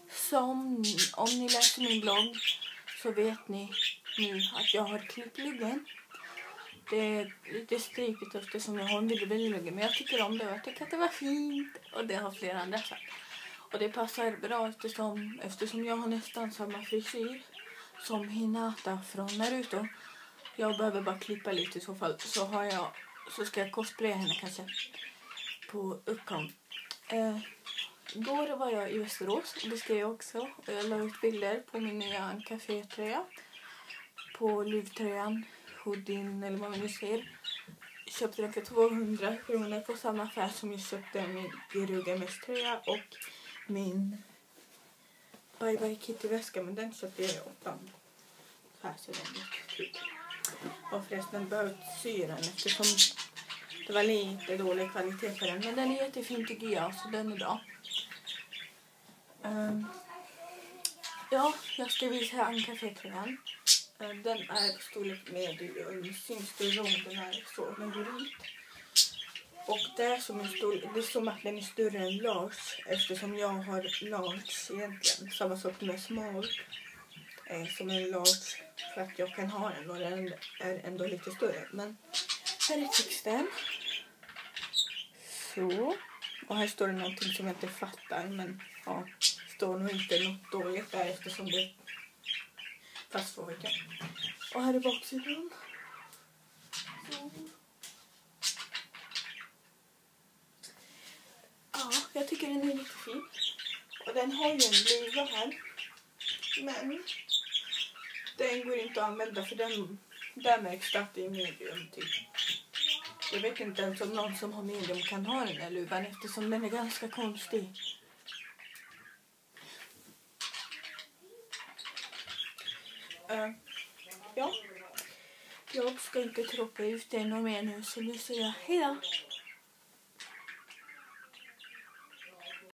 Som om ni läser min blogg så vet ni nu att jag har klippt luggen. Det är lite strykigt eftersom jag har en väldigt luggen. Men jag tycker om det och jag tycker att det var fint. Och det har flera andra sagt. Och det passar bra eftersom jag har nästan samma frisyr som Hinata från Naruto. Jag behöver bara klippa lite i så fall. Så ska jag cosplaya henne kanske på Uppkom. Igår var jag i Västerås och det ska jag också. Jag la ut bilder på min nya kafétröja. På livtröjan, hoodien eller vad man nu ser. Köpte den för 200 kronor på samma affär som jag köpte min Gerugames-tröja och min Bye Bye Kitty-väska. Men den köpte jag 8. Här ser den ut. Och förresten behövt sy den eftersom det var lite dålig kvalitet på den. Men den är jättefin tycker jag så den är bra. Ja, jag ska visa en kafétröjan. Den är storlek medium. Syns det långt den är så. Den går ut. Och det är som att den är större än large. Eftersom jag har large egentligen. Samma sak med small. Som en large. För att jag kan ha den och den är ändå lite större. Men här är texten. Så. Och här står det någonting som jag inte fattar. Men ja, står nog inte något dåligt där eftersom det fast får vilka. Och här är baksidan. Så. Ja, jag tycker den är lite fin. Och den har ju en luva här. Men den går inte att använda för där märks att det är medium typ. Jag vet inte ens om någon som har medium kan ha den här luvan eftersom den är ganska konstig. Ja, jag ska inte tråka ut det någon mer nu så nu säger jag hejdå.